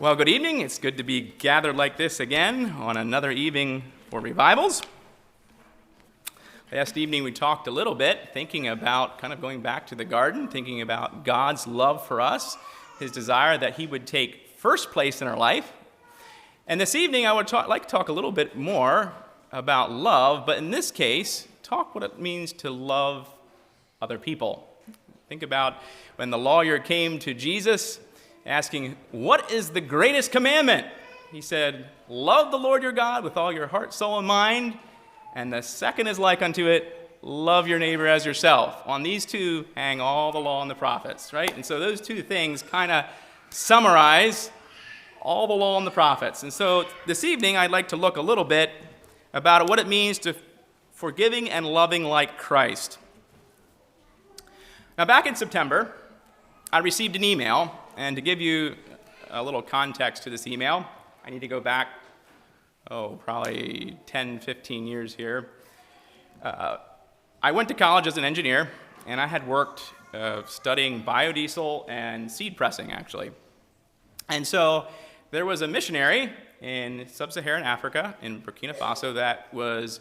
Well, good evening. It's good to be gathered like this again on another evening for revivals. Last evening we talked a little bit, thinking about kind of going back to the garden, thinking about God's love for us, his desire that he would take first place in our life. And this evening I would like to talk a little bit more about love, but in this case, talk what it means to love other people. Think about when the lawyer came to Jesus asking, what is the greatest commandment? He said, love the Lord your God with all your heart, soul, and mind. And the second is like unto it, love your neighbor as yourself. On these two hang all the law and the prophets, right? And so those two things kind of summarize all the law and the prophets. And so this evening I'd like to look a little bit about what it means to forgiving and loving like Christ. Now back in September, I received an email. And to give you a little context to this email, I need to go back, probably 10, 15 years here. I went to college as an engineer, and I had worked studying biodiesel and seed pressing, actually. And so there was a missionary in sub-Saharan Africa, in Burkina Faso, that was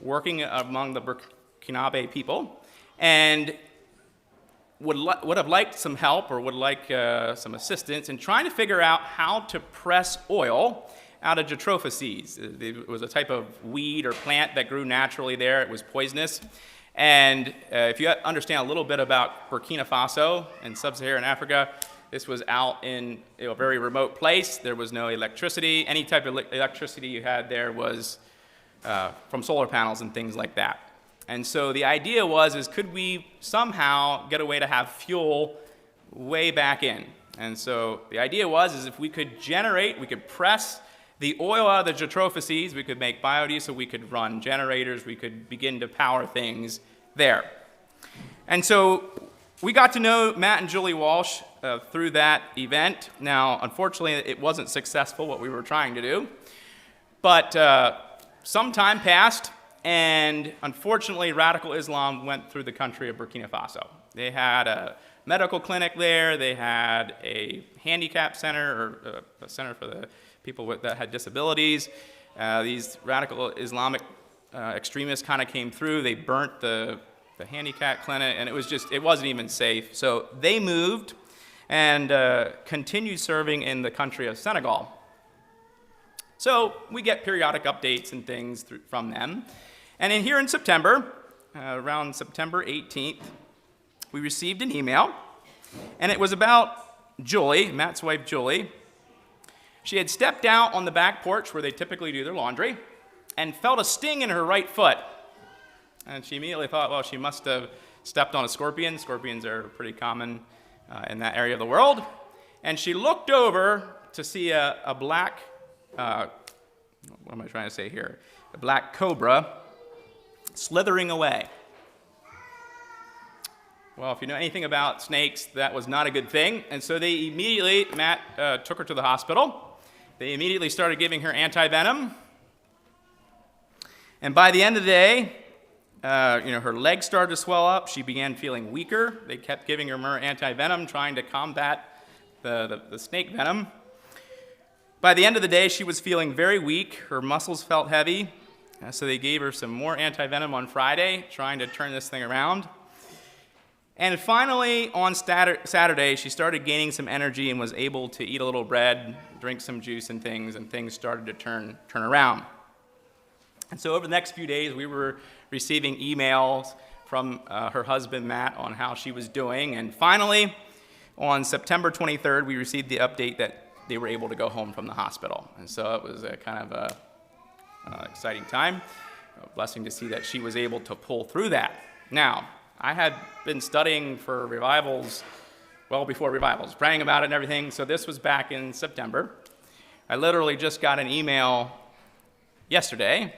working among the Burkinabe people, and would have liked some help or would like some assistance in trying to figure out how to press oil out of jatropha seeds. It was a type of weed or plant that grew naturally there. It was poisonous. And if you understand a little bit about Burkina Faso and sub-Saharan Africa, this was out in a very remote place. There was no electricity. Any type of electricity you had there was from solar panels and things like that. And so the idea was, could we somehow get a way to have fuel way back in? And so the idea was, if we could press the oil out of the jatropha seeds, we could make biodiesel, we could run generators, we could begin to power things there. And so we got to know Matt and Julie Walsh through that event. Now, unfortunately, it wasn't successful, what we were trying to do. But some time passed. And unfortunately, radical Islam went through the country of Burkina Faso. They had a medical clinic there. They had a handicap center, or a center for the people that had disabilities. These radical Islamic extremists kind of came through. They burnt the handicap clinic, and it wasn't even safe. So they moved and continued serving in the country of Senegal. So we get periodic updates and things from them. And here in September, around September 18th, we received an email, and it was about Julie, Matt's wife Julie. She had stepped out on the back porch where they typically do their laundry and felt a sting in her right foot. And she immediately thought, well, she must have stepped on a scorpion. Scorpions are pretty common in that area of the world. And she looked over to see a black, what am I trying to say here? A black cobra slithering away. Well, if you know anything about snakes, that was not a good thing. And so Matt took her to the hospital. They immediately started giving her anti-venom. And by the end of the day, her legs started to swell up. She began feeling weaker. They kept giving her more anti-venom, trying to combat the snake venom. By the end of the day, she was feeling very weak. Her muscles felt heavy. So they gave her some more anti-venom on Friday, trying to turn this thing around. And finally, on Saturday, she started gaining some energy and was able to eat a little bread, drink some juice and things started to turn around. And so over the next few days, we were receiving emails from her husband, Matt, on how she was doing. And finally, on September 23rd, we received the update that they were able to go home from the hospital. And so it was a kind of a exciting time. A blessing to see that she was able to pull through that. Now, I had been studying for revivals well before revivals, praying about it and everything, so this was back in September. I literally just got an email yesterday,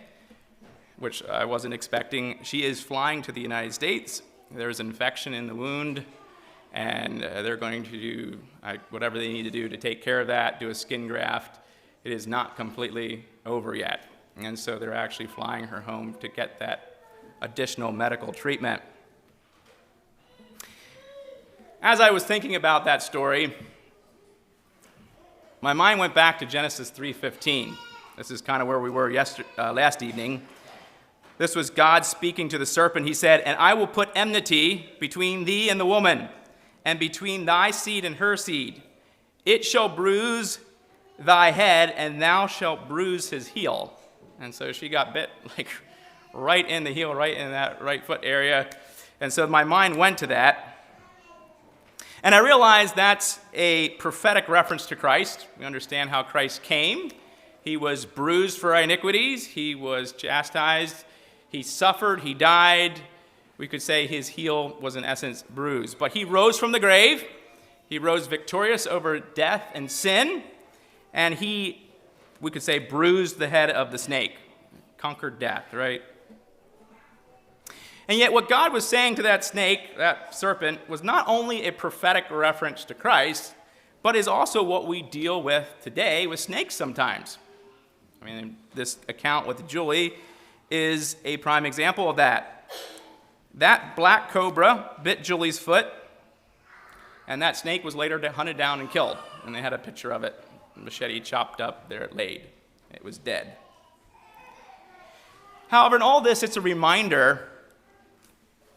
which I wasn't expecting. She is flying to the United States. There's infection in the wound, and they're going to do whatever they need to do to take care of that, do a skin graft. It is not completely over yet. And so they're actually flying her home to get that additional medical treatment. As I was thinking about that story, my mind went back to Genesis 3:15. This is kind of where we were last evening. This was God speaking to the serpent. He said, "And I will put enmity between thee and the woman, and between thy seed and her seed. It shall bruise thy head, and thou shalt bruise his heel." And so she got bit like right in the heel, right in that right foot area. And so my mind went to that. And I realized that's a prophetic reference to Christ. We understand how Christ came. He was bruised for our iniquities. He was chastised. He suffered. He died. We could say his heel was in essence bruised. But he rose from the grave. He rose victorious over death and sin. And he, we could say, bruised the head of the snake, conquered death, right? And yet what God was saying to that snake, that serpent, was not only a prophetic reference to Christ, but is also what we deal with today with snakes sometimes. I mean, this account with Julie is a prime example of that. That black cobra bit Julie's foot, and that snake was later hunted down and killed. And they had a picture of it, machete chopped up, there it laid. It was dead. However, in all this, it's a reminder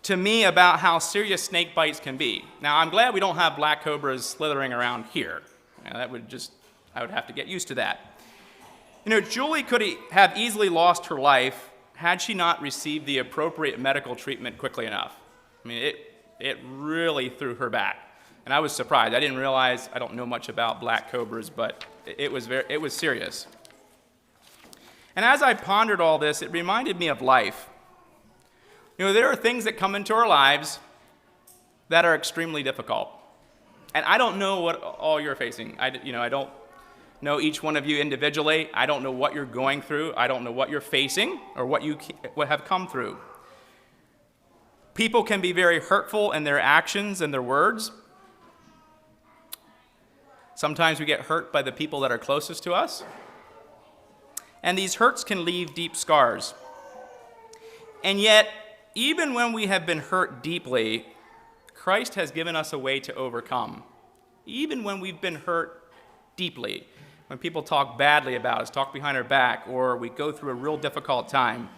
to me about how serious snake bites can be. Now, I'm glad we don't have black cobras slithering around here. I would have to get used to that. Julie could have easily lost her life had she not received the appropriate medical treatment quickly enough. I mean, it really threw her back. And I was surprised. I didn't realize, I don't know much about black cobras, but it was serious. And as I pondered all this, it reminded me of life. There are things that come into our lives that are extremely difficult. And I don't know what all you're facing. I don't know each one of you individually. I don't know what you're going through. I don't know what you're facing or what you have come through. People can be very hurtful in their actions and their words. Sometimes we get hurt by the people that are closest to us. And these hurts can leave deep scars. And yet, even when we have been hurt deeply, Christ has given us a way to overcome. Even when we've been hurt deeply, when people talk badly about us, talk behind our back, or we go through a real difficult time,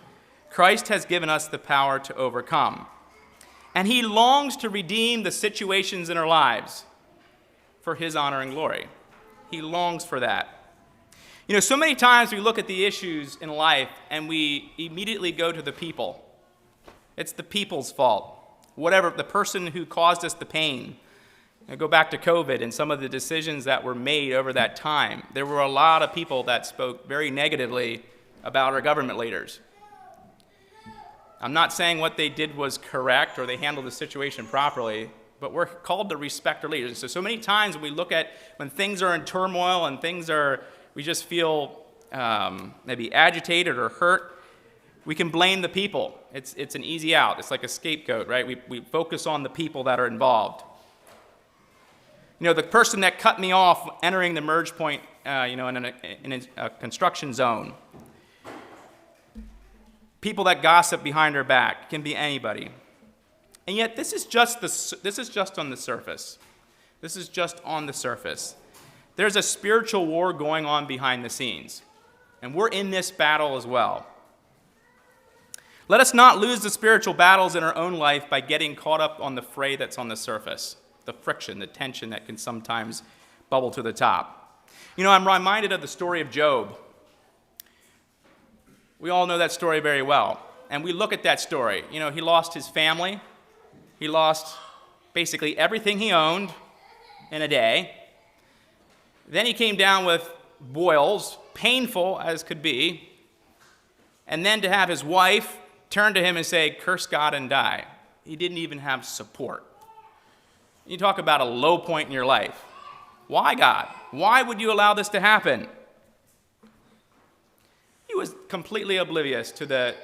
Christ has given us the power to overcome. And he longs to redeem the situations in our lives for his honor and glory. He longs for that. So many times we look at the issues in life and we immediately go to the people. It's the people's fault. Whatever, the person who caused us the pain. Go back to COVID and some of the decisions that were made over that time. There were a lot of people that spoke very negatively about our government leaders. I'm not saying what they did was correct or they handled the situation properly, but we're called to respect our leaders. So many times when we look at when things are in turmoil and we just feel maybe agitated or hurt, we can blame the people. It's an easy out. It's like a scapegoat, right? We focus on the people that are involved. The person that cut me off entering the merge point, in a construction zone. People that gossip behind our back. Can be anybody. And yet this is just on the surface. This is just on the surface. There's a spiritual war going on behind the scenes. And we're in this battle as well. Let us not lose the spiritual battles in our own life by getting caught up on the fray that's on the surface, the friction, the tension that can sometimes bubble to the top. I'm reminded of the story of Job. We all know that story very well. And we look at that story. He lost his family. He lost basically everything he owned in a day. Then he came down with boils, painful as could be. And then to have his wife turn to him and say, "Curse God and die." He didn't even have support. You talk about a low point in your life. Why, God? Why would you allow this to happen? He was completely oblivious to the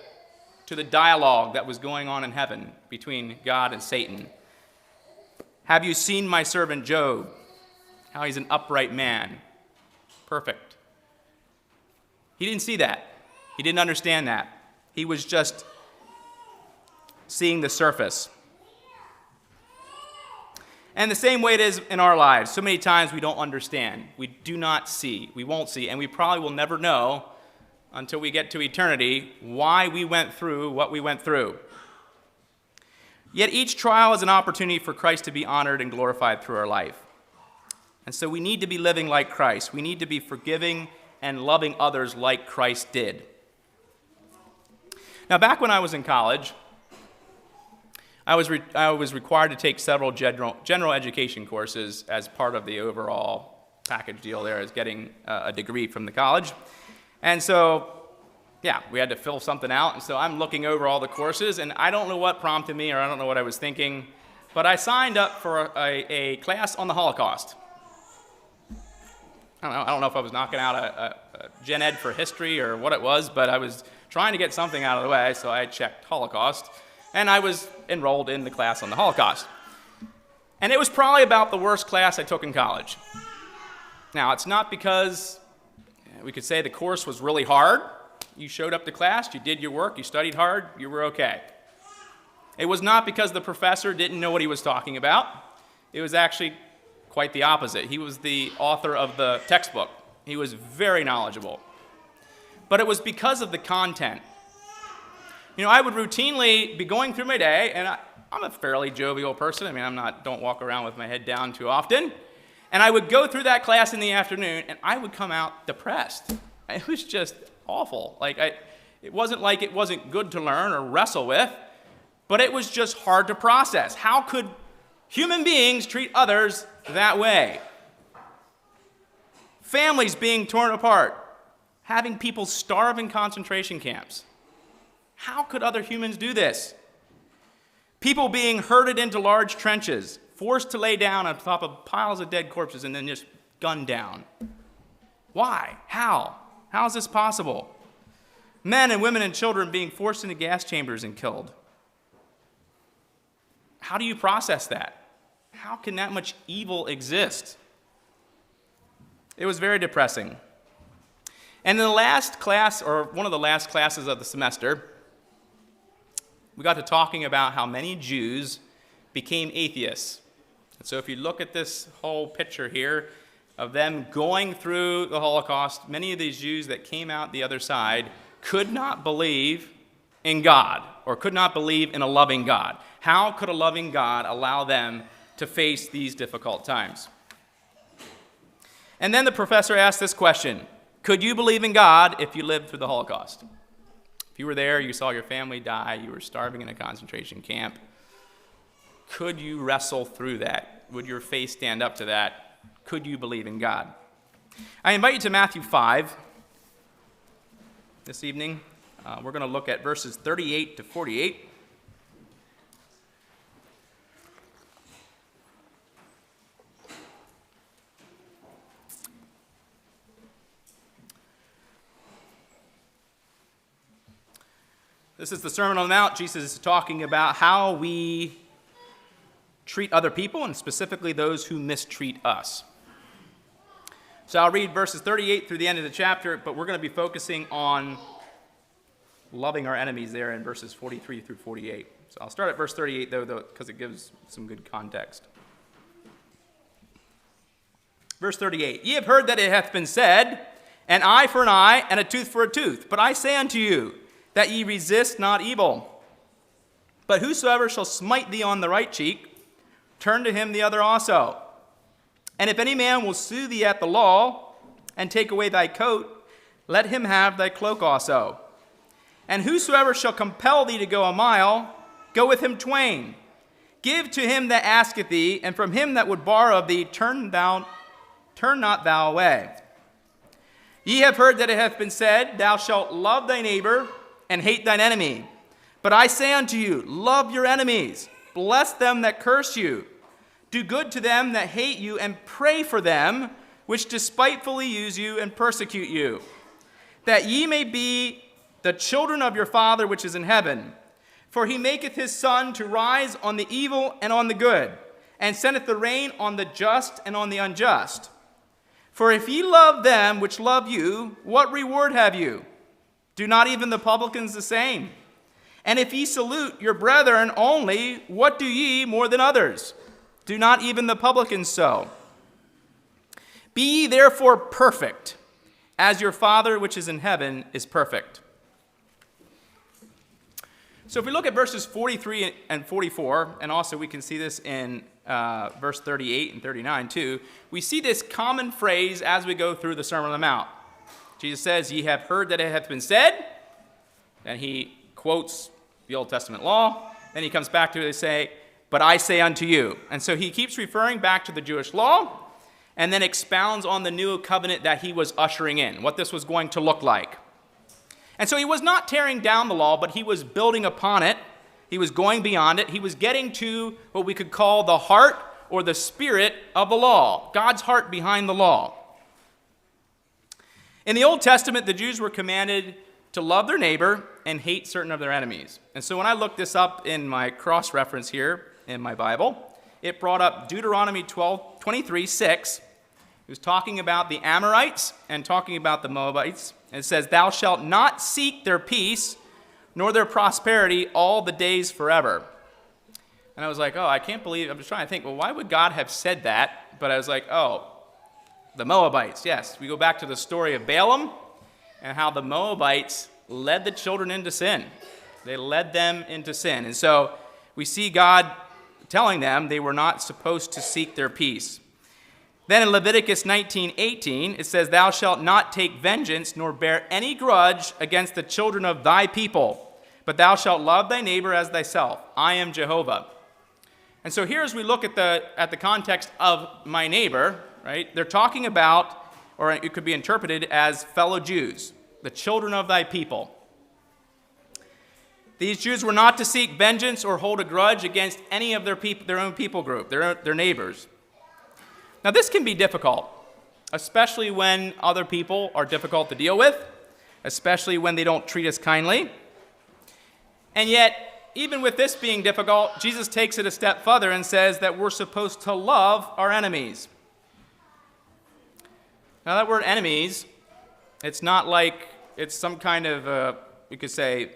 dialogue that was going on in heaven between God and Satan. Have you seen my servant Job? How he's an upright man. Perfect. He didn't see that. He didn't understand that. He was just seeing the surface. And the same way it is in our lives. So many times we don't understand. We do not see. We won't see. And we probably will never know until we get to eternity why we went through what we went through. Yet each trial is an opportunity for Christ to be honored and glorified through our life. And so we need to be living like Christ. We need to be forgiving and loving others like Christ did. Now, back when I was in college, I was required to take several general education courses as part of the overall package deal there as getting a degree from the college. And so, yeah, we had to fill something out. And so I'm looking over all the courses, and I don't know what prompted me, or I don't know what I was thinking, but I signed up for a class on the Holocaust. I don't know if I was knocking out a gen ed for history or what it was, but I was trying to get something out of the way, so I checked Holocaust. And I was enrolled in the class on the Holocaust. And it was probably about the worst class I took in college. Now, it's not because we could say the course was really hard. You showed up to class, you did your work, you studied hard, you were okay. It was not because the professor didn't know what he was talking about. It was actually quite the opposite. He was the author of the textbook. He was very knowledgeable. But it was because of the content. You know, I would routinely be going through my day, and I'm a fairly jovial person. I mean, don't walk around with my head down too often. And I would go through that class in the afternoon, and I would come out depressed. It was just awful. It wasn't like it wasn't good to learn or wrestle with, but it was just hard to process. How could human beings treat others that way? Families being torn apart, having people starve in concentration camps. How could other humans do this? People being herded into large trenches, forced to lay down on top of piles of dead corpses and then just gunned down. Why? How? How is this possible? Men and women and children being forced into gas chambers and killed. How do you process that? How can that much evil exist? It was very depressing. And in the last class, or one of the last classes of the semester, we got to talking about how many Jews became atheists. And so if you look at this whole picture here of them going through the Holocaust, many of these Jews that came out the other side could not believe in God or could not believe in a loving God. How could a loving God allow them to face these difficult times? And then the professor asked this question: could you believe in God if you lived through the Holocaust? If you were there, you saw your family die, you were starving in a concentration camp, could you wrestle through that? Would your faith stand up to that? Could you believe in God? I invite you to Matthew 5 this evening. We're going to look at verses 38 to 48. This is the Sermon on the Mount. Jesus is talking about how we treat other people, and specifically those who mistreat us. So I'll read verses 38 through the end of the chapter, but we're going to be focusing on loving our enemies there in verses 43 through 48. So I'll start at verse 38, though, because it gives some good context. Verse 38, ye have heard that it hath been said, an eye for an eye, and a tooth for a tooth. But I say unto you, that ye resist not evil. But whosoever shall smite thee on the right cheek, turn to him the other also. And if any man will sue thee at the law, and take away thy coat, let him have thy cloak also. And whosoever shall compel thee to go a mile, go with him twain. Give to him that asketh thee, and from him that would borrow of thee, turn not thou away. Ye have heard that it hath been said, thou shalt love thy neighbor, and hate thine enemy. But I say unto you, love your enemies, bless them that curse you, do good to them that hate you, and pray for them which despitefully use you and persecute you, that ye may be the children of your Father which is in heaven. For he maketh his sun to rise on the evil and on the good, and sendeth the rain on the just and on the unjust. For if ye love them which love you, what reward have you? Do not even the publicans the same? And if ye salute your brethren only, what do ye more than others? Do not even the publicans so? Be ye therefore perfect, as your Father which is in heaven is perfect. So if we look at verses 43 and 44, and also we can see this in verse 38 and 39 too, we see this common phrase as we go through the Sermon on the Mount. Jesus says, ye have heard that it hath been said, and he quotes the Old Testament law. Then he comes back to it and say, but I say unto you. And so he keeps referring back to the Jewish law, and then expounds on the new covenant that he was ushering in, what this was going to look like. And so he was not tearing down the law, but he was building upon it. He was going beyond it. He was getting to what we could call the heart or the spirit of the law, God's heart behind the law. In the Old Testament, the Jews were commanded to love their neighbor and hate certain of their enemies. And so when I looked this up in my cross-reference here in my Bible, it brought up Deuteronomy 23:6. It was talking about the Amorites and talking about the Moabites. And it says, thou shalt not seek their peace, nor their prosperity all the days forever. And I was like, I can't believe, I'm just trying to think, well, why would God have said that? But I was like, the Moabites, yes. We go back to the story of Balaam and how the Moabites led the children into sin. They led them into sin. And so we see God telling them they were not supposed to seek their peace. Then in Leviticus 19:18, it says, thou shalt not take vengeance, nor bear any grudge against the children of thy people, but thou shalt love thy neighbor as thyself. I am Jehovah. And so here as we look at the context of my neighbor, right, they're talking about, or it could be interpreted as fellow Jews, the children of thy people. These Jews were not to seek vengeance or hold a grudge against any of their own people group, their neighbors. Now, this can be difficult, especially when other people are difficult to deal with, especially when they don't treat us kindly. And yet, even with this being difficult, Jesus takes it a step further and says that we're supposed to love our enemies. Now, that word enemies, it's not like it's some kind of, you could say,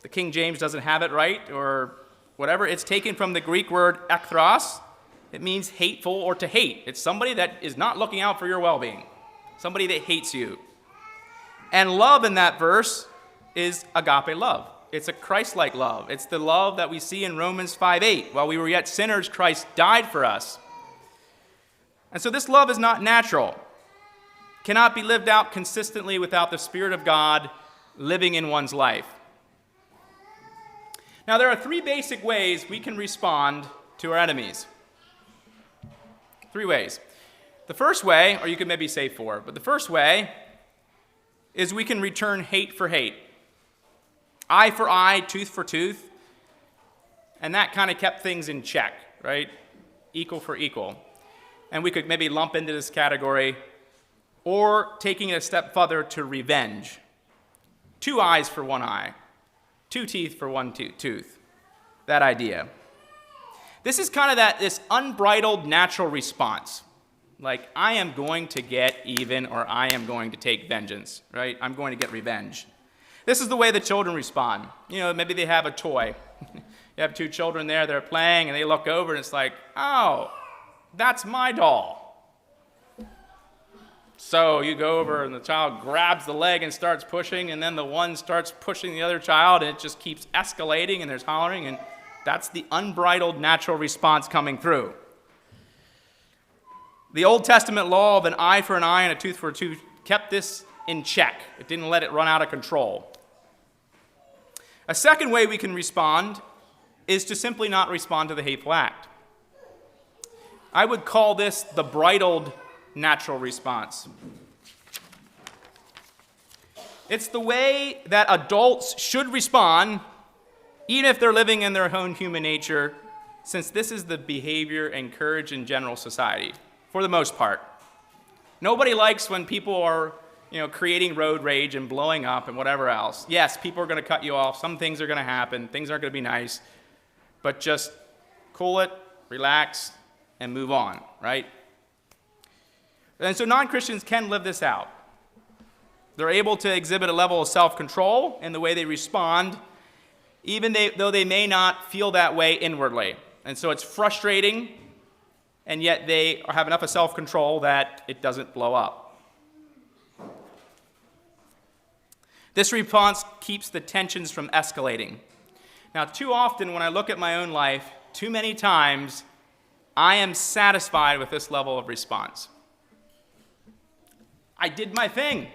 the King James doesn't have it right or whatever. It's taken from the Greek word ekthros. It means hateful or to hate. It's somebody that is not looking out for your well-being, somebody that hates you. And love in that verse is agape love. It's a Christ-like love. It's the love that we see in Romans 5:8. While we were yet sinners, Christ died for us. And so this love is not natural, cannot be lived out consistently without the Spirit of God living in one's life. Now, there are three basic ways we can respond to our enemies. Three ways. The first way, or you could maybe say four, but the first way is we can return hate for hate. Eye for eye, tooth for tooth. And that kind of kept things in check, right? Equal for equal. And we could maybe lump into this category, or taking it a step further to revenge. 2 eyes for 1 eye. 2 teeth for 1 tooth. That idea. This is kind of this unbridled natural response. Like, I am going to get even, or I am going to take vengeance, right? I'm going to get revenge. This is the way the children respond. You know, maybe they have a toy. You have 2 children there, they're playing, and they look over, and it's like, oh, that's my doll. So you go over, and the child grabs the leg and starts pushing, and then the one starts pushing the other child, and it just keeps escalating, and there's hollering, and that's the unbridled natural response coming through. The Old Testament law of an eye for an eye and a tooth for a tooth kept this in check. It didn't let it run out of control. A second way we can respond is to simply not respond to the hateful act. I would call this the bridled natural response. It's the way that adults should respond, even if they're living in their own human nature, since this is the behavior encouraged in general society, for the most part. Nobody likes when people are, creating road rage and blowing up and whatever else. Yes, people are going to cut you off. Some things are going to happen. Things aren't going to be nice. But just cool it, relax, and move on, right? And so non-Christians can live this out. They're able to exhibit a level of self-control in the way they respond, even though they may not feel that way inwardly. And so it's frustrating, and yet they have enough of self-control that it doesn't blow up. This response keeps the tensions from escalating. Now, too often when I look at my own life, too many times, I am satisfied with this level of response. I did my thing.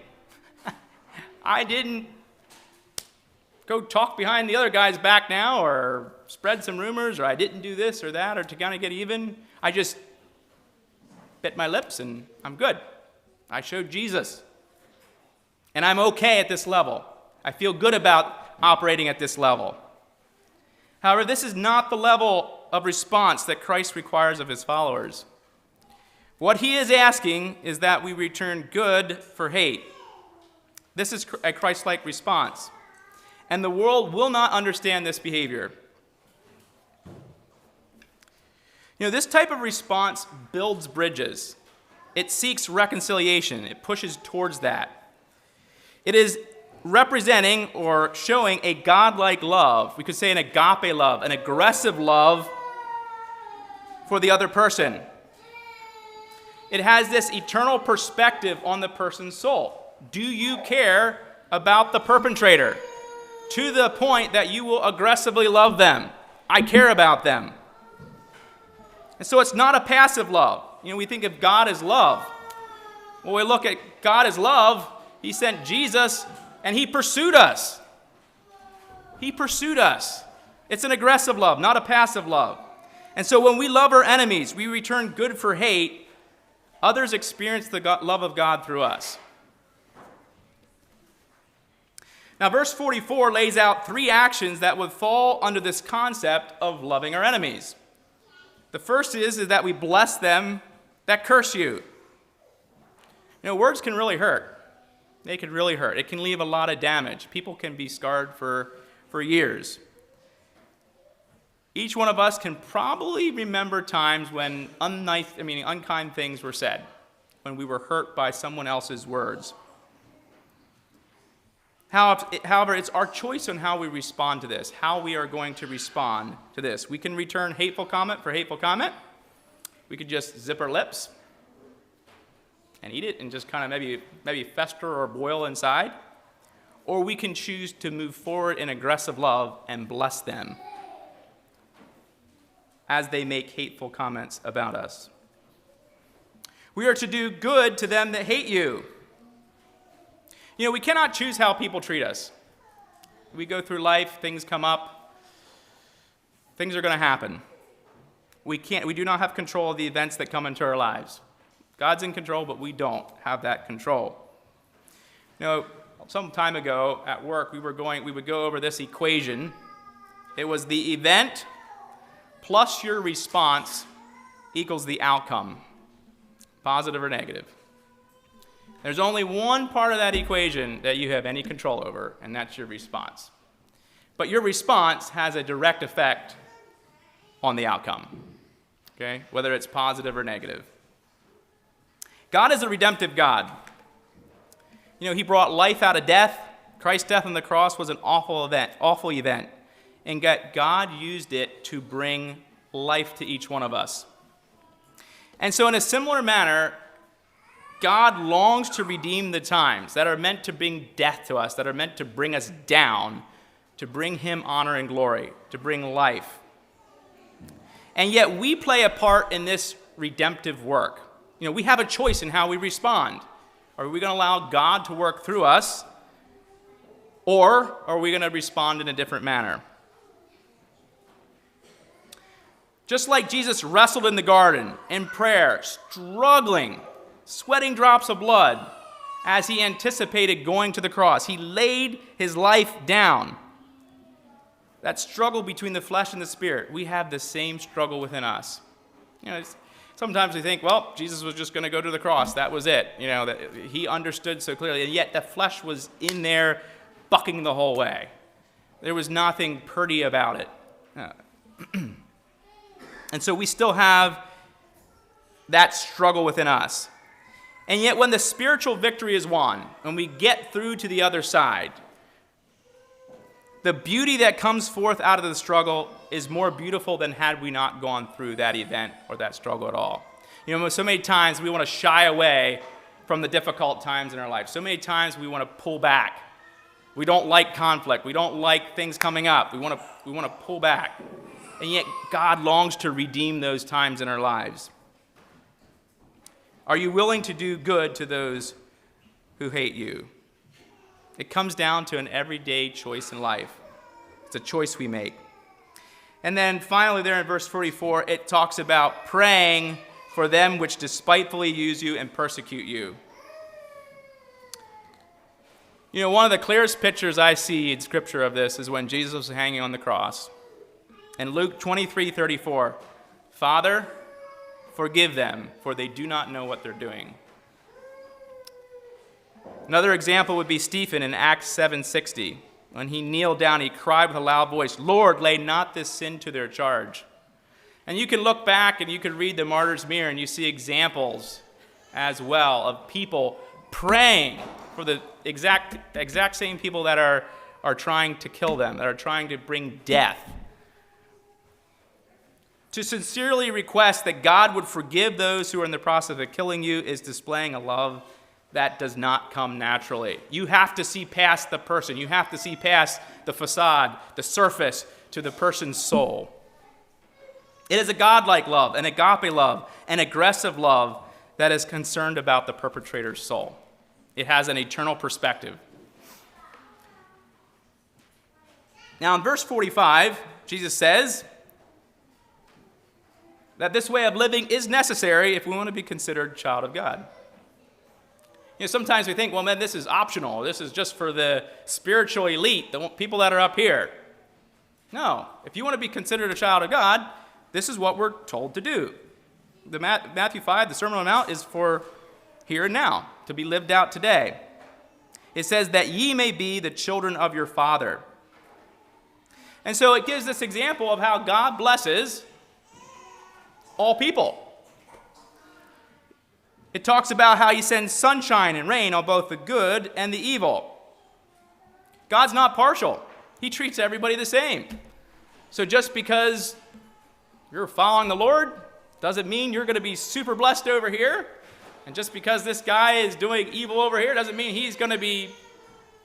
I didn't go talk behind the other guy's back now or spread some rumors, or I didn't do this or that, or to kind of get even. I just bit my lips and I'm good. I showed Jesus. And I'm okay at this level. I feel good about operating at this level. However, this is not the level of response that Christ requires of his followers. What he is asking is that we return good for hate. This is a Christ-like response. And the world will not understand this behavior. This type of response builds bridges. It seeks reconciliation. It pushes towards that. It is representing or showing a godlike love. We could say an agape love, an aggressive love for the other person. It has this eternal perspective on the person's soul. Do you care about the perpetrator? To the point that you will aggressively love them. I care about them. And so it's not a passive love. We think of God as love. When we look at God as love, he sent Jesus and he pursued us. He pursued us. It's an aggressive love, not a passive love. And so when we love our enemies, we return good for hate. Others experience the love of God through us. Now, verse 44 lays out 3 actions that would fall under this concept of loving our enemies. The first is that we bless them that curse you. Words can really hurt. They can really hurt. It can leave a lot of damage. People can be scarred for years. Each one of us can probably remember times when unkind things were said, when we were hurt by someone else's words. However, it's our choice on how we respond to this, how we are going to respond to this. We can return hateful comment for hateful comment. We could just zip our lips and eat it and just kind of maybe fester or boil inside. Or we can choose to move forward in aggressive love and bless them as they make hateful comments about us. We are to do good to them that hate you. We cannot choose how people treat us. We go through life, things come up, things are going to happen. We do not have control of the events that come into our lives. God's in control, but we don't have that control. Some time ago at work, we would go over this equation. It was the event plus your response equals the outcome, positive or negative. There's only one part of that equation that you have any control over, and that's your response. But your response has a direct effect on the outcome, okay? Whether it's positive or negative. God is a redemptive God. He brought life out of death. Christ's death on the cross was an awful event. And yet God used it to bring life to each one of us. And so in a similar manner, God longs to redeem the times that are meant to bring death to us, that are meant to bring us down, to bring him honor and glory, to bring life. And yet we play a part in this redemptive work. We have a choice in how we respond. Are we going to allow God to work through us, or are we going to respond in a different manner? Just like Jesus wrestled in the garden in prayer, struggling, sweating drops of blood as he anticipated going to the cross. He laid his life down. That struggle between the flesh and the spirit, we have the same struggle within us. Sometimes we think, well, Jesus was just going to go to the cross. That was it. That he understood so clearly. And yet the flesh was in there bucking the whole way. There was nothing pretty about it. And so we still have that struggle within us. And yet when the spiritual victory is won, when we get through to the other side, the beauty that comes forth out of the struggle is more beautiful than had we not gone through that event or that struggle at all. You know, so many times we want to shy away from the difficult times in our life. So many times we want to pull back. We don't like conflict. We don't like things coming up. We want to pull back. And yet God longs to redeem those times in our lives. Are you willing to do good to those who hate you? It comes down to an everyday choice in life. It's a choice we make. And then finally there in verse 44, it talks about praying for them which despitefully use you and persecute you. You know, one of the clearest pictures I see in Scripture of this is when Jesus was hanging on the cross. In Luke 23:34, Father, forgive them, for they do not know what they're doing. Another example would be Stephen in Acts 7:60. When he kneeled down, he cried with a loud voice, Lord, lay not this sin to their charge. And you can look back and you can read the Martyr's Mirror and you see examples as well of people praying for the exact same people that are trying to kill them, that are trying to bring death. To sincerely request that God would forgive those who are in the process of killing you is displaying a love that does not come naturally. You have to see past the person. You have to see past the facade, the surface, to the person's soul. It is a godlike love, an agape love, an aggressive love that is concerned about the perpetrator's soul. It has an eternal perspective. Now in verse 45, Jesus says that this way of living is necessary if we want to be considered a child of God. You know, sometimes we think, well, man, this is optional. This is just for the spiritual elite, the people that are up here. No, if you want to be considered a child of God, this is what we're told to do. The Matthew 5, the Sermon on the Mount, is for here and now, to be lived out today. It says that ye may be the children of your Father. And so it gives this example of how God blesses all people. It talks about how he sends sunshine and rain on both the good and the evil. God's not partial. He treats everybody the same. So just because you're following the Lord doesn't mean you're going to be super blessed over here. And just because this guy is doing evil over here doesn't mean he's going to be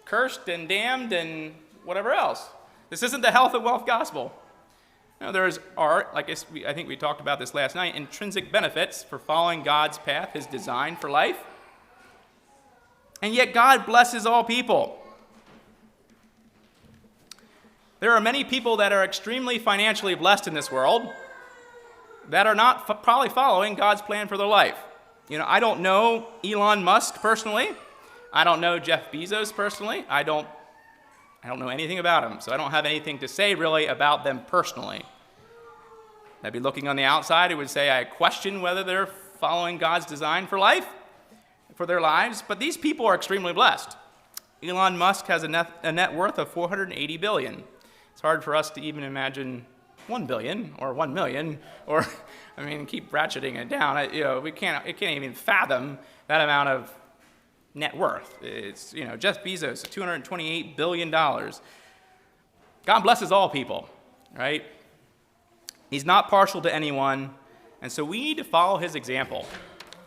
cursed and damned and whatever else. This isn't the health and wealth gospel. Now, there are, I think we talked about this last night, intrinsic benefits for following God's path, his design for life. And yet God blesses all people. There are many people that are extremely financially blessed in this world that are not probably following God's plan for their life. You know, I don't know Elon Musk personally. I don't know Jeff Bezos personally. I don't know anything about them, so I don't have anything to say really about them personally. I'd be looking on the outside, it would say I question whether they're following God's design for life, for their lives, but these people are extremely blessed. Elon Musk has a net worth of $480 billion. It's hard for us to even imagine 1 billion or 1 million, or, keep ratcheting it down. It can't even fathom that amount of net worth. It's, Jeff Bezos, $228 billion. God blesses all people, right? He's not partial to anyone, and so we need to follow his example.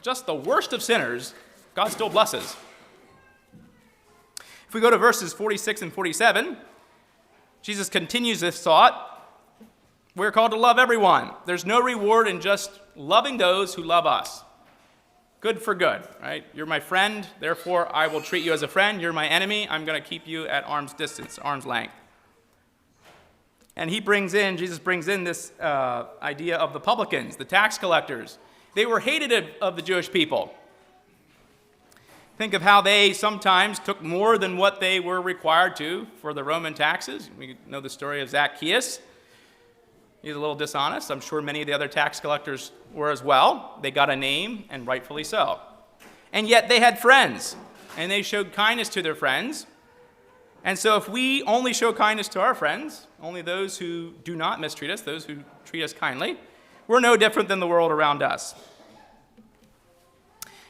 Just the worst of sinners, God still blesses. If we go to verses 46 and 47, Jesus continues this thought. We're called to love everyone. There's no reward in just loving those who love us. Good for good, right? You're my friend, therefore I will treat you as a friend. You're my enemy, I'm going to keep you at arm's distance, arm's length. And Jesus brings in this idea of the publicans, the tax collectors. They were hated of the Jewish people. Think of how they sometimes took more than what they were required to for the Roman taxes. We know the story of Zacchaeus. He's a little dishonest. I'm sure many of the other tax collectors were as well. They got a name, and rightfully so. And yet they had friends, and they showed kindness to their friends. And so if we only show kindness to our friends, only those who do not mistreat us, those who treat us kindly, we're no different than the world around us.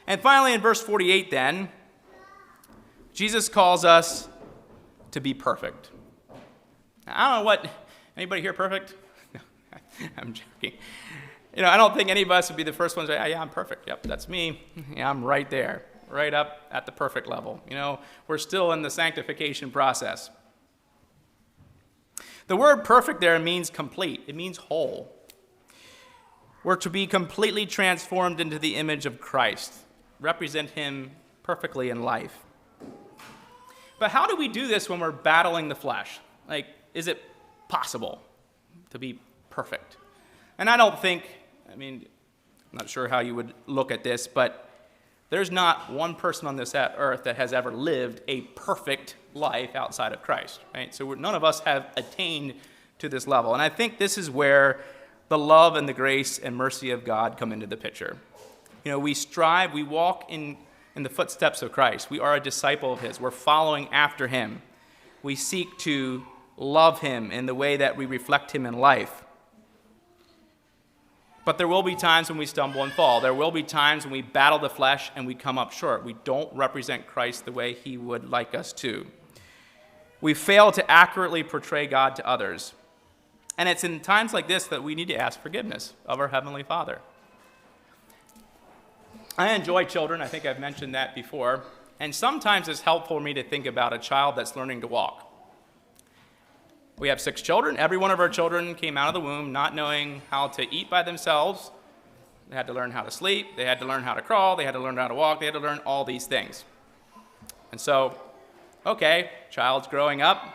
And finally, in verse 48 then, Jesus calls us to be perfect. I don't know what, anybody here perfect? No, I'm joking. I don't think any of us would be the first ones to say, yeah, I'm perfect. Yep, that's me. Yeah, I'm right there, right up at the perfect level. We're still in the sanctification process. The word perfect there means complete. It means whole. We're to be completely transformed into the image of Christ, represent him perfectly in life. But how do we do this when we're battling the flesh? Is it possible to be perfect? And I don't think, I'm not sure how you would look at this, but there's not one person on this earth that has ever lived a perfect life outside of Christ, right? So none of us have attained to this level. And I think this is where the love and the grace and mercy of God come into the picture. We strive, we walk in the footsteps of Christ. We are a disciple of his. We're following after him. We seek to love him in the way that we reflect him in life. But there will be times when we stumble and fall. There will be times when we battle the flesh and we come up short. We don't represent Christ the way he would like us to. We fail to accurately portray God to others. And it's in times like this that we need to ask forgiveness of our Heavenly Father. I enjoy children. I think I've mentioned that before. And sometimes it's helpful for me to think about a child that's learning to walk. We have 6 children. Every one of our children came out of the womb not knowing how to eat by themselves. They had to learn how to sleep. They had to learn how to crawl. They had to learn how to walk. They had to learn all these things. And so, okay, child's growing up,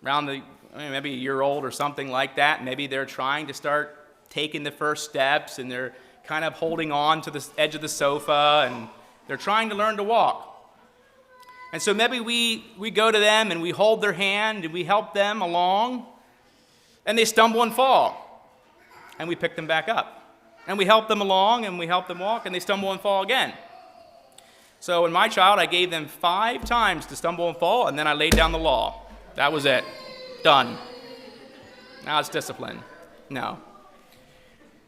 around maybe a year old or something like that. Maybe they're trying to start taking the first steps, and they're kind of holding on to the edge of the sofa, and they're trying to learn to walk. And so maybe we go to them and we hold their hand and we help them along, and they stumble and fall, and we pick them back up. And we help them along and we help them walk, and they stumble and fall again. So in my child, I gave them 5 times to stumble and fall, and then I laid down the law. That was it. Done. Now it's discipline. No.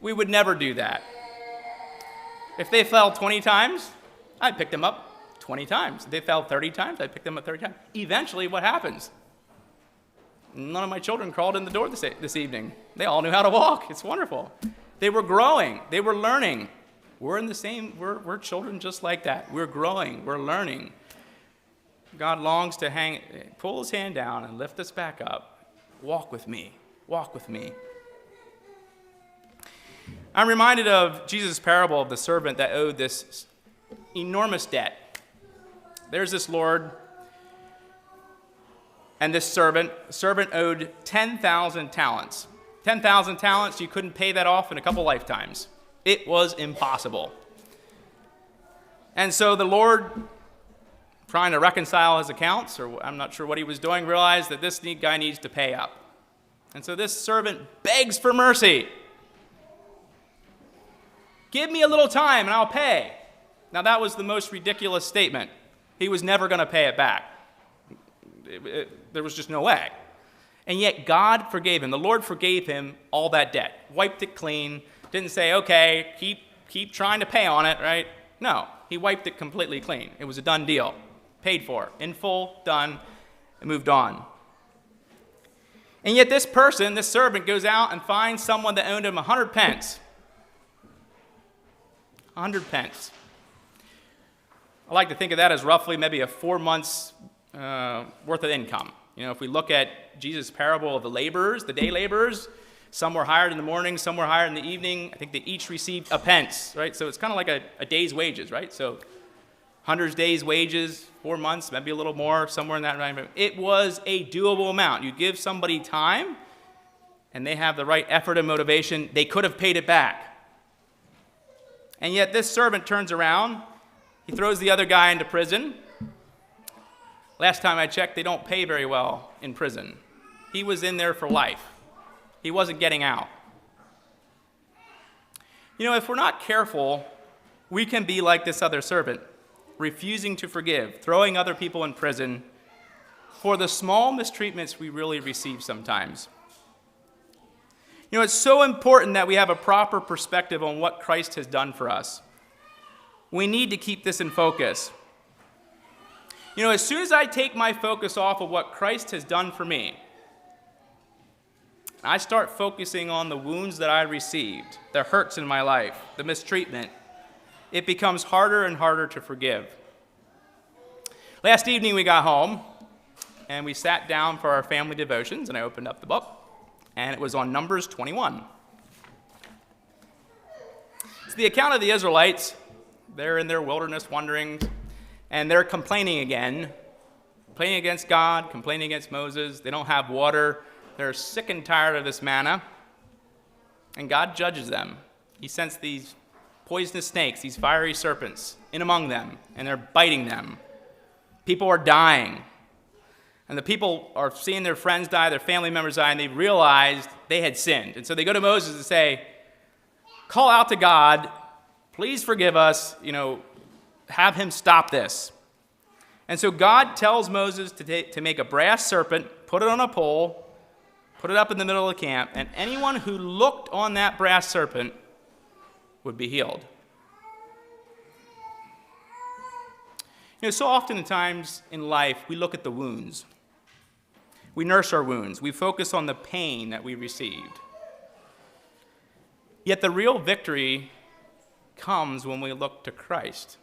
We would never do that. If they fell 20 times, I'd pick them up 20 times. If they fell 30 times, I'd pick them up 30 times. Eventually, what happens? None of my children crawled in the door this evening. They all knew how to walk. It's wonderful. They were growing. They were learning. We're children just like that. We're growing. We're learning. God longs to pull his hand down and lift us back up. Walk with me. Walk with me. I'm reminded of Jesus' parable of the servant that owed this enormous debt. There's this Lord, and this servant owed 10,000 talents. 10,000 talents, you couldn't pay that off in a couple lifetimes. It was impossible. And so the Lord, trying to reconcile his accounts, or I'm not sure what he was doing, realized that this guy needs to pay up. And so this servant begs for mercy. Give me a little time and I'll pay. Now that was the most ridiculous statement. He was never going to pay it back. There was just no way. And yet God forgave him. The Lord forgave him all that debt, wiped it clean, didn't say, okay, keep trying to pay on it, right? No, he wiped it completely clean. It was a done deal, paid for, in full, done, and moved on. And yet this servant, goes out and finds someone that owed him 100 pence. 100 pence. I like to think of that as roughly maybe a 4 months worth of income. If we look at Jesus' parable of the laborers, the day laborers, some were hired in the morning, some were hired in the evening. I think they each received a pence, right? So it's kind of like a day's wages, right? So 100 days' wages, 4 months, maybe a little more, somewhere in that range. It was a doable amount. You give somebody time, and they have the right effort and motivation, they could have paid it back. And yet this servant turns around, he throws the other guy into prison. Last time I checked, they don't pay very well in prison. He was in there for life. He wasn't getting out. If we're not careful, we can be like this other servant, refusing to forgive, throwing other people in prison for the small mistreatments we really receive sometimes. It's so important that we have a proper perspective on what Christ has done for us. We need to keep this in focus. As soon as I take my focus off of what Christ has done for me, I start focusing on the wounds that I received, the hurts in my life, the mistreatment, it becomes harder and harder to forgive. Last evening we got home, and we sat down for our family devotions, and I opened up the book, and it was on Numbers 21. It's the account of the Israelites. They're in their wilderness wanderings, and they're complaining again, complaining against God, complaining against Moses. They don't have water. They're sick and tired of this manna, and God judges them. He sends these poisonous snakes, these fiery serpents, in among them, and they're biting them. People are dying, and the people are seeing their friends die, their family members die, and they realized they had sinned. And so they go to Moses and say, call out to God, please forgive us, have him stop this. And so God tells Moses to make a brass serpent, put it on a pole, put it up in the middle of the camp, and anyone who looked on that brass serpent would be healed. So oftentimes in life, we look at the wounds. We nurse our wounds. We focus on the pain that we received. Yet the real victory comes when we look to Christ.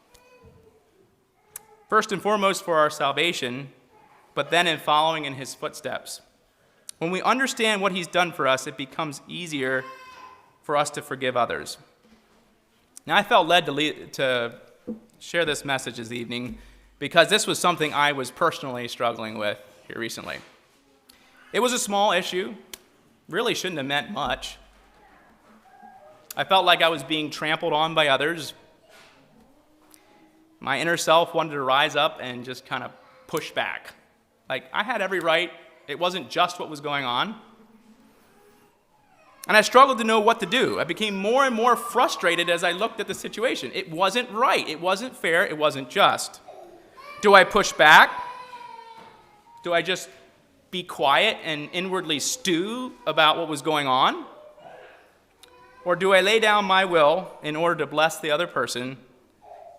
First and foremost for our salvation, but then in following in his footsteps. When we understand what he's done for us, it becomes easier for us to forgive others. Now, I felt led to share this message this evening because this was something I was personally struggling with here recently. It was a small issue, really shouldn't have meant much. I felt like I was being trampled on by others. My inner self wanted to rise up and just kind of push back. Like, I had every right. It wasn't just what was going on. And I struggled to know what to do. I became more and more frustrated as I looked at the situation. It wasn't right. It wasn't fair. It wasn't just. Do I push back? Do I just be quiet and inwardly stew about what was going on? Or do I lay down my will in order to bless the other person,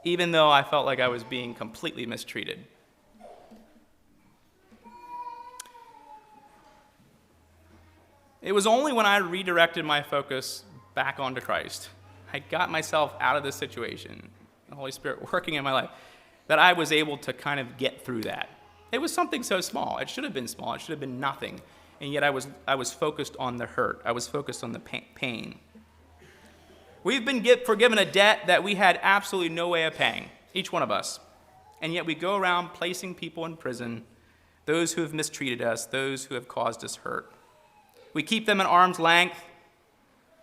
even though I felt like I was being completely mistreated? It was only when I redirected my focus back onto Christ, I got myself out of this situation, the Holy Spirit working in my life, that I was able to kind of get through that. It was something so small. It should have been small. It should have been nothing. And yet I was focused on the hurt. I was focused on the pain. We've been forgiven a debt that we had absolutely no way of paying, each one of us. And yet we go around placing people in prison, those who have mistreated us, those who have caused us hurt. We keep them at arm's length.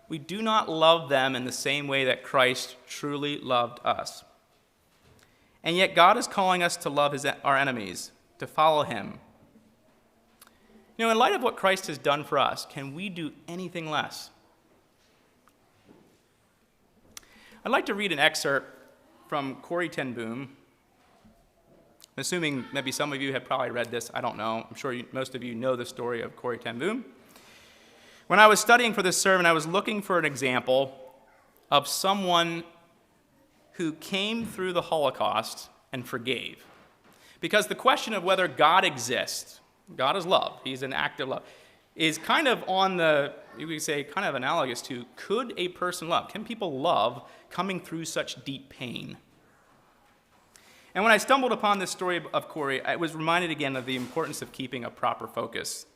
We do not love them in the same way that Christ truly loved us. And yet God is calling us to love our enemies, to follow him. In light of what Christ has done for us, can we do anything less? I'd like to read an excerpt from Corrie ten Boom. I'm assuming maybe some of you have probably read this. I don't know. I'm sure most of you know the story of Corrie ten Boom. When I was studying for this sermon, I was looking for an example of someone who came through the Holocaust and forgave. Because the question of whether God exists, God is love, he's an act of love, is kind of you could say, kind of analogous to, could a person love? Can people love coming through such deep pain? And when I stumbled upon this story of Corrie, I was reminded again of the importance of keeping a proper focus.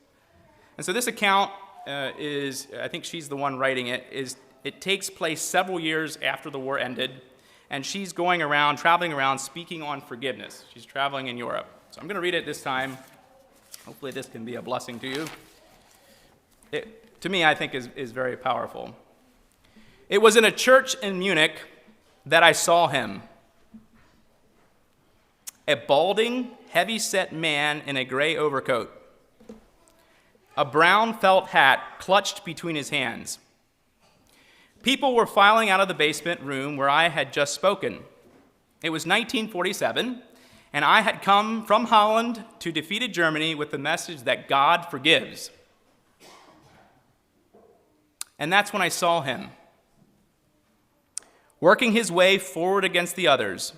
And so this account I think she's the one writing it, it takes place several years after the war ended, and she's traveling around, speaking on forgiveness. She's traveling in Europe. So I'm going to read it this time. Hopefully this can be a blessing to you. To me, I think is very powerful. It was in a church in Munich that I saw him. A balding, heavy-set man in a gray overcoat. A brown felt hat clutched between his hands. People were filing out of the basement room where I had just spoken. It was 1947, and I had come from Holland to defeated Germany with the message that God forgives. And that's when I saw him, working his way forward against the others.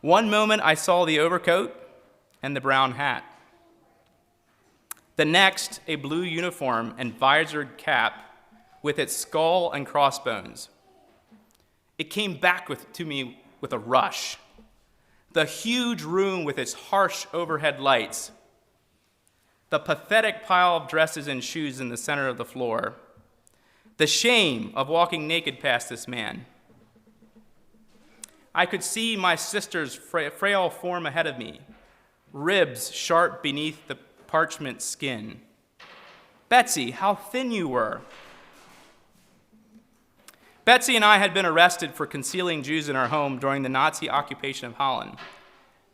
One moment I saw the overcoat and the brown hat. The next, a blue uniform and visored cap with its skull and crossbones. It came back to me with a rush. The huge room with its harsh overhead lights. The pathetic pile of dresses and shoes in the center of the floor. The shame of walking naked past this man. I could see my sister's frail form ahead of me, ribs sharp beneath the parchment skin. Betsy, how thin you were. Betsy and I had been arrested for concealing Jews in our home during the Nazi occupation of Holland.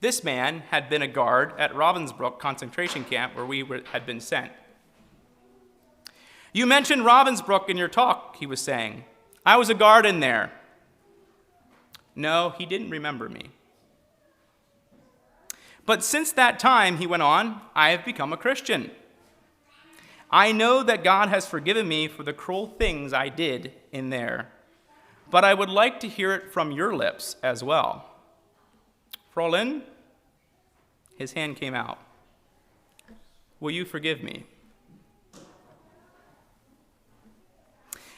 This man had been a guard at Ravensbrück concentration camp where we had been sent. You mentioned Ravensbrück in your talk, he was saying. I was a guard in there. No, he didn't remember me. But since that time, he went on, I have become a Christian. I know that God has forgiven me for the cruel things I did in there, but I would like to hear it from your lips as well. Fräulein, his hand came out. Will you forgive me?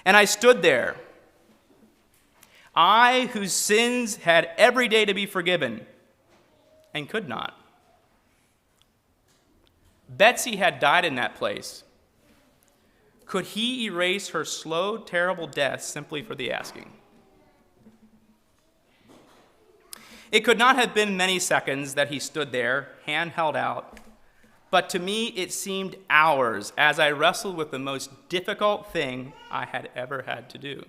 And I stood there, I whose sins had every day to be forgiven and could not. Betsy had died in that place. Could he erase her slow, terrible death simply for the asking? It could not have been many seconds that he stood there, hand held out, but to me it seemed hours as I wrestled with the most difficult thing I had ever had to do.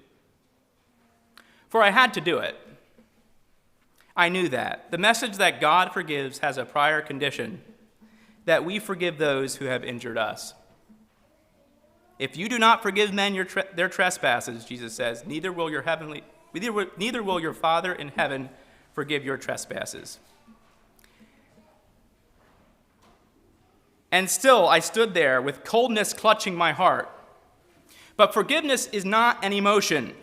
For I had to do it. I knew that. The message that God forgives has a prior condition, that we forgive those who have injured us. If you do not forgive men their trespasses, Jesus says, neither will your Father in heaven forgive your trespasses. And still I stood there with coldness clutching my heart. But forgiveness is not an emotion.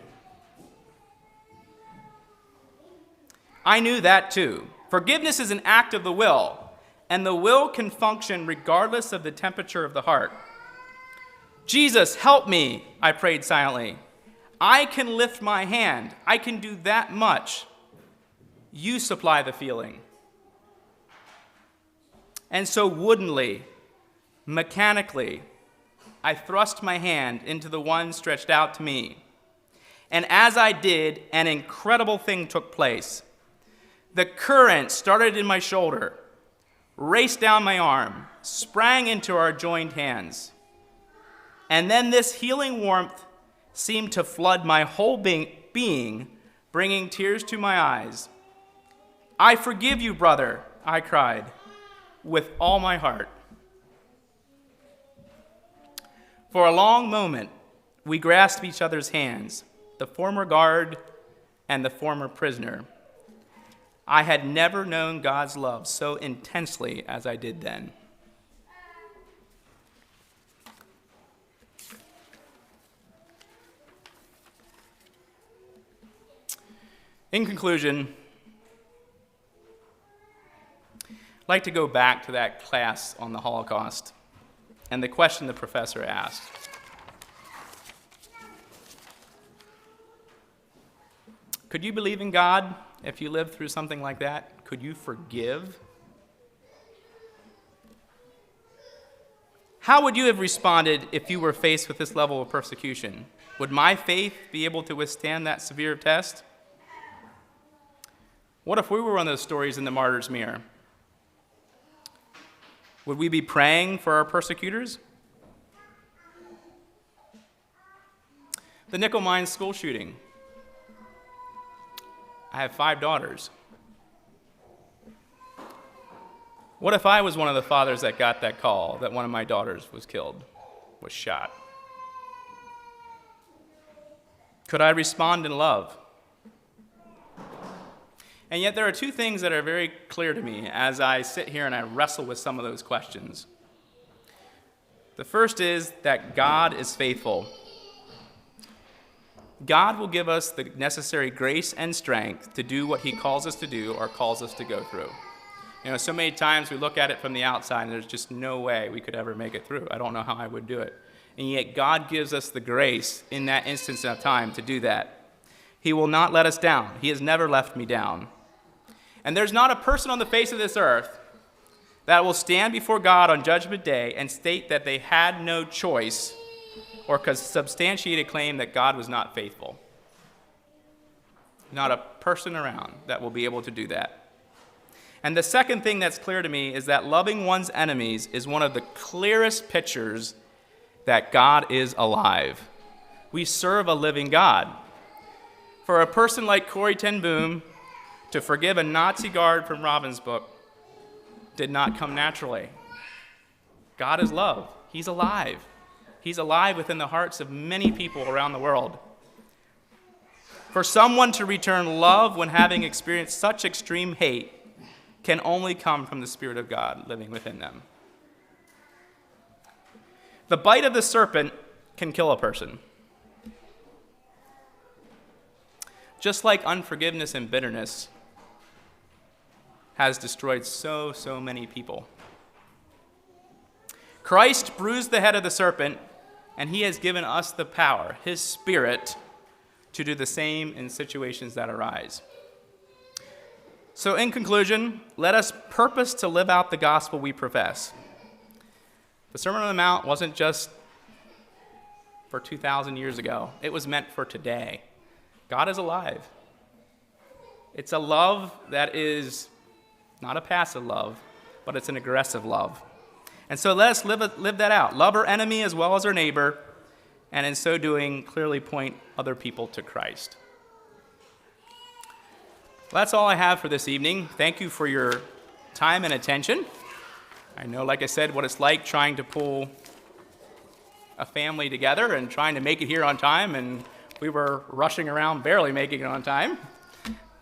I knew that too. Forgiveness is an act of the will, and the will can function regardless of the temperature of the heart. Jesus, help me, I prayed silently. I can lift my hand. I can do that much. You supply the feeling. And so woodenly, mechanically, I thrust my hand into the one stretched out to me. And as I did, an incredible thing took place. The current started in my shoulder, raced down my arm, sprang into our joined hands. And then this healing warmth seemed to flood my whole being, bringing tears to my eyes. I forgive you, brother, I cried, with all my heart. For a long moment, we grasped each other's hands, the former guard and the former prisoner. I had never known God's love so intensely as I did then. In conclusion, I'd like to go back to that class on the Holocaust and the question the professor asked. Could you believe in God if you lived through something like that? Could you forgive? How would you have responded if you were faced with this level of persecution? Would my faith be able to withstand that severe test? What if we were one of those stories in the martyr's mirror? Would we be praying for our persecutors? The Nickel Mines school shooting. I have 5 daughters. What if I was one of the fathers that got that call that one of my daughters was killed, was shot? Could I respond in love? And yet there are 2 things that are very clear to me as I sit here and I wrestle with some of those questions. The first is that God is faithful. God will give us the necessary grace and strength to do what he calls us to do or calls us to go through. So many times we look at it from the outside and there's just no way we could ever make it through. I don't know how I would do it. And yet God gives us the grace in that instance of time to do that. He will not let us down. He has never left me down. And there's not a person on the face of this earth that will stand before God on Judgment Day and state that they had no choice or could substantiate a claim that God was not faithful. Not a person around that will be able to do that. And the second thing that's clear to me is that loving one's enemies is one of the clearest pictures that God is alive. We serve a living God. For a person like Corrie ten Boom to forgive a Nazi guard from Ravensbrück did not come naturally. God is love. He's alive. He's alive within the hearts of many people around the world. For someone to return love when having experienced such extreme hate can only come from the Spirit of God living within them. The bite of the serpent can kill a person. Just like unforgiveness and bitterness has destroyed so many people. Christ bruised the head of the serpent, and he has given us the power, his Spirit, to do the same in situations that arise. So in conclusion, let us purpose to live out the gospel we profess. The Sermon on the Mount wasn't just for 2,000 years ago. It was meant for today. God is alive. It's a love that is not a passive love, but it's an aggressive love. And so let us live that out. Love our enemy as well as our neighbor, and in so doing, clearly point other people to Christ. Well, that's all I have for this evening. Thank you for your time and attention. I know, like I said, what it's like trying to pull a family together and trying to make it here on time, and we were rushing around barely making it on time.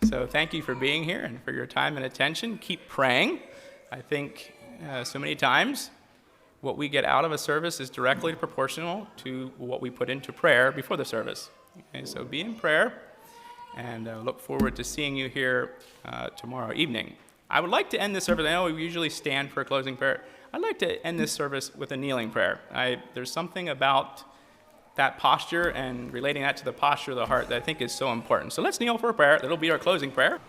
So thank you for being here and for your time and attention. Keep praying. I think so many times what we get out of a service is directly proportional to what we put into prayer before the service. Okay, so be in prayer, and look forward to seeing you here tomorrow evening. I would like to end this service. I know we usually stand for a closing prayer. I'd like to end this service with a kneeling prayer. There's something about that posture and relating that to the posture of the heart that I think is so important. So let's kneel for a prayer. That'll be our closing prayer.